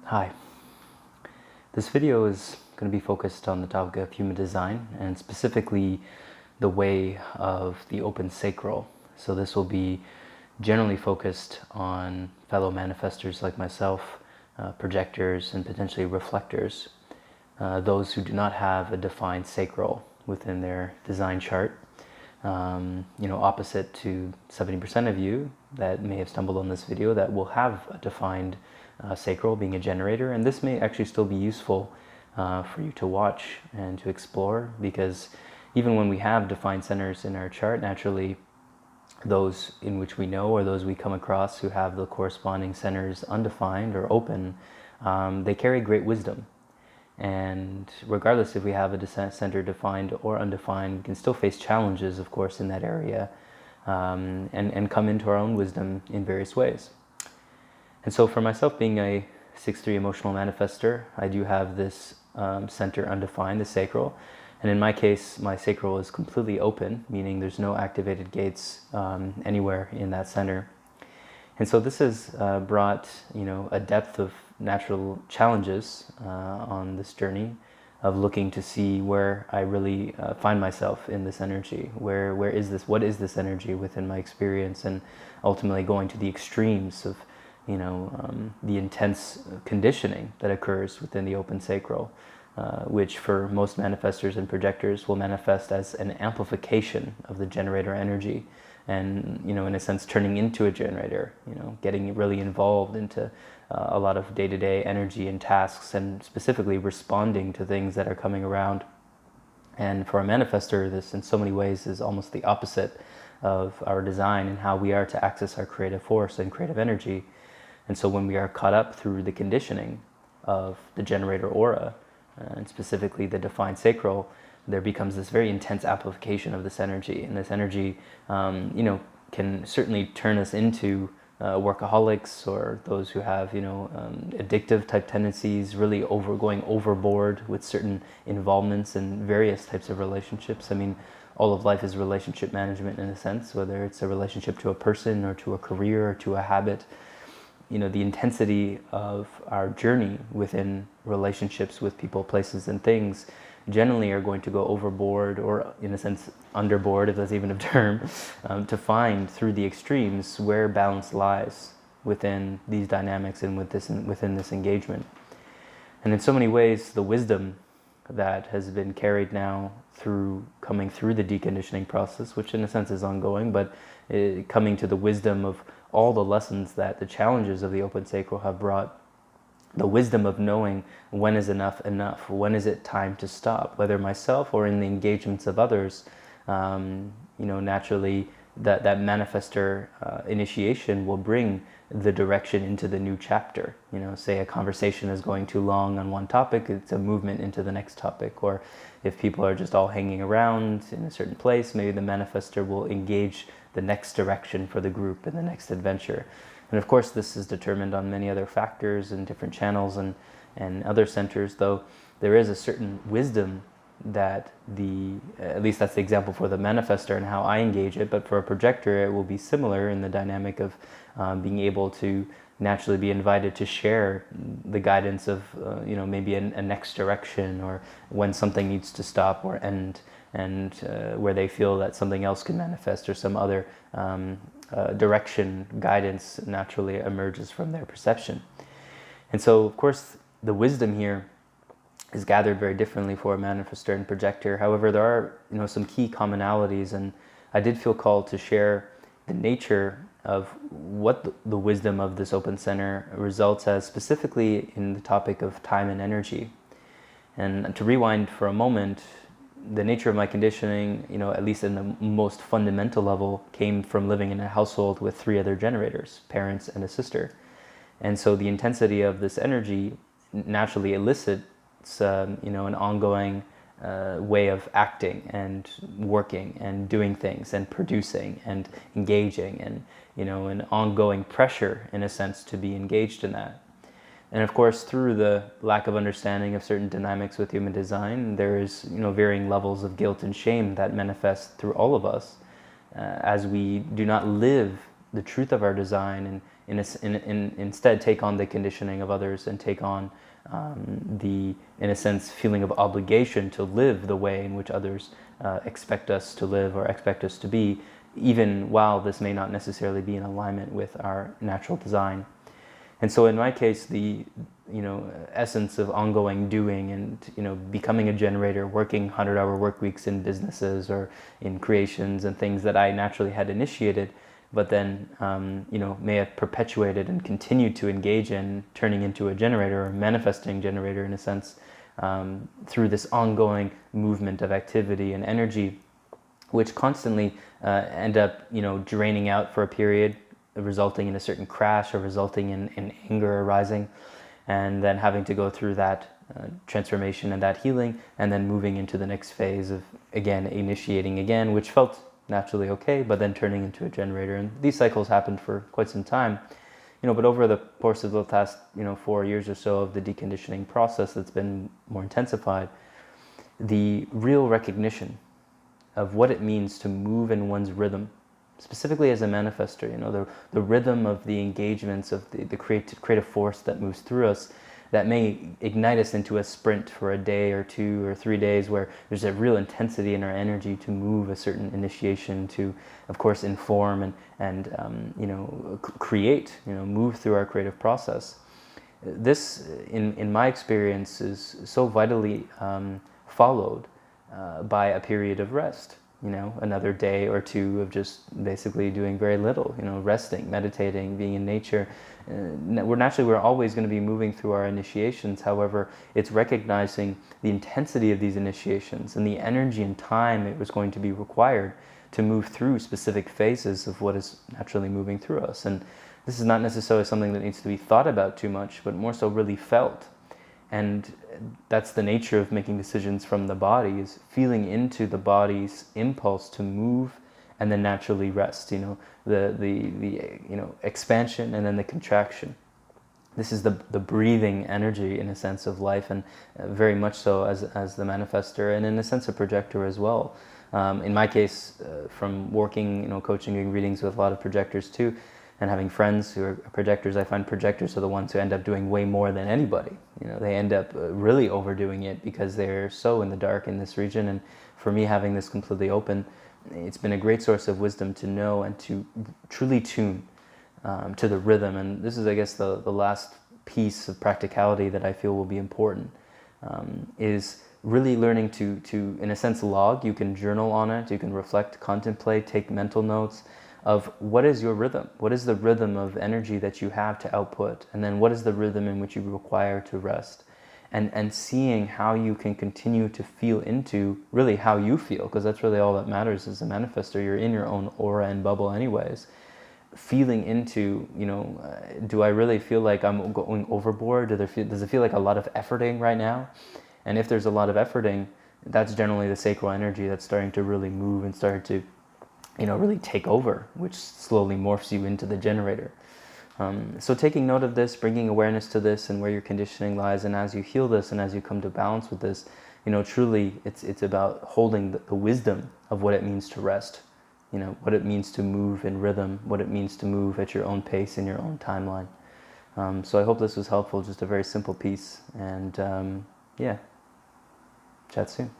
Hi. This video is going to be focused on the topic of human design and specifically the way of the open sacral. So this will be generally focused on fellow manifestors like myself, projectors and potentially reflectors, those who do not have a defined sacral within their design chart. Opposite to 70% of you that may have stumbled on this video that will have a defined sacral, being a generator, and this may actually still be useful for you to watch and to explore, because even when we have defined centers in our chart, naturally those in which we know or those we come across who have the corresponding centers undefined or open, they carry great wisdom. And regardless if we have a center defined or undefined, we can still face challenges, of course, in that area, and come into our own wisdom in various ways. And so for myself, being a 6-3 emotional manifestor, I do have this center undefined, the sacral. And in my case, my sacral is completely open, meaning there's no activated gates anywhere in that center. And so this has brought, a depth of natural challenges on this journey of looking to see where I really find myself in this energy. Where is this? What is this energy within my experience? And ultimately going to the extremes of, the intense conditioning that occurs within the open sacral, which for most manifestors and projectors will manifest as an amplification of the generator energy. And, in a sense, turning into a generator, getting really involved into a lot of day-to-day energy and tasks, and specifically responding to things that are coming around. And for a manifestor, this in so many ways is almost the opposite of our design and how we are to access our creative force and creative energy. And so when we are caught up through the conditioning of the generator aura, and specifically the defined sacral, there becomes this very intense amplification of this energy. And this energy, can certainly turn us into workaholics, or those who have, addictive type tendencies, really going overboard with certain involvements in various types of relationships. I mean, all of life is relationship management in a sense, whether it's a relationship to a person or to a career or to a habit. The intensity of our journey within relationships with people, places, and things generally are going to go overboard, or in a sense underboard, if that's even a term, to find through the extremes where balance lies within these dynamics and within this engagement. And in so many ways, the wisdom that has been carried now coming through the deconditioning process, which in a sense is ongoing, but coming to the wisdom of all the lessons that the challenges of the open sacral have brought, the wisdom of knowing when is enough, when is it time to stop, whether myself or in the engagements of others. Naturally that manifestor initiation will bring the direction into the new chapter. Say a conversation is going too long on one topic, it's a movement into the next topic. Or if people are just all hanging around in a certain place, maybe the manifestor will engage the next direction for the group in the next adventure. And of course, this is determined on many other factors and different channels and other centers, though there is a certain wisdom that at least that's the example for the manifestor and how I engage it, but for a projector it will be similar in the dynamic of being able to naturally be invited to share the guidance of maybe a next direction, or when something needs to stop or end, and where they feel that something else can manifest, or some other direction, guidance naturally emerges from their perception. And so of course the wisdom here is gathered very differently for a manifestor and projector. However, there are some key commonalities, and I did feel called to share the nature of what the wisdom of this open center results as, specifically in the topic of time and energy. And to rewind for a moment, the nature of my conditioning, at least in the most fundamental level, came from living in a household with 3 other generators, parents and a sister. And so the intensity of this energy naturally elicits an ongoing way of acting and working and doing things and producing and engaging, and an ongoing pressure in a sense to be engaged in that. And of course, through the lack of understanding of certain dynamics with human design, there is varying levels of guilt and shame that manifest through all of us as we do not live the truth of our design, and instead take on the conditioning of others, and take on the, in a sense, feeling of obligation to live the way in which others expect us to live or expect us to be, even while this may not necessarily be in alignment with our natural design. And so in my case, the essence of ongoing doing and becoming a generator, working 100-hour work weeks in businesses or in creations and things that I naturally had initiated, but then may have perpetuated and continued to engage in, turning into a generator or manifesting generator in a sense, through this ongoing movement of activity and energy, which constantly end up draining out for a period, resulting in a certain crash or resulting in anger arising, and then having to go through that transformation and that healing, and then moving into the next phase of, again, initiating again, which felt naturally okay, but then turning into a generator. And these cycles happened for quite some time, but over the course of the past 4 years or so of the deconditioning process that's been more intensified, the real recognition of what it means to move in one's rhythm, specifically as a manifestor, the rhythm of the engagements of the creative force that moves through us, that may ignite us into a sprint for a day or 2 or 3 days, where there's a real intensity in our energy to move a certain initiation, to, of course, inform and create, move through our creative process. This, in my experience, is so vitally followed by a period of rest. Another day or 2 of just basically doing very little, resting, meditating, being in nature. We're always going to be moving through our initiations. However, it's recognizing the intensity of these initiations and the energy and time it was going to be required to move through specific phases of what is naturally moving through us. And this is not necessarily something that needs to be thought about too much, but more so really felt. And that's the nature of making decisions from the body, is feeling into the body's impulse to move and then naturally rest, the expansion and then the contraction. This is the breathing energy, in a sense, of life, and very much so as the manifestor, and in a sense a projector as well. In my case, from working, coaching and readings with a lot of projectors too, and having friends who are projectors, I find projectors are the ones who end up doing way more than anybody. They end up really overdoing it because they're so in the dark in this region. And for me, having this completely open, it's been a great source of wisdom to know and to truly tune to the rhythm. And this is, I guess, the last piece of practicality that I feel will be important, is really learning to, in a sense, log. You can journal on it, you can reflect, contemplate, take mental notes of what is your rhythm, what is the rhythm of energy that you have to output, and then what is the rhythm in which you require to rest, and seeing how you can continue to feel into really how you feel, because that's really all that matters as a manifestor. You're in your own aura and bubble anyways. Feeling into, do I really feel like I'm going overboard? Does it feel like a lot of efforting right now? And if there's a lot of efforting, that's generally the sacral energy that's starting to really move and start to really take over, which slowly morphs you into the generator. So taking note of this, bringing awareness to this and where your conditioning lies, and as you heal this and as you come to balance with this, truly it's about holding the wisdom of what it means to rest, what it means to move in rhythm, what it means to move at your own pace in your own timeline. So I hope this was helpful, just a very simple piece, and yeah, chat soon.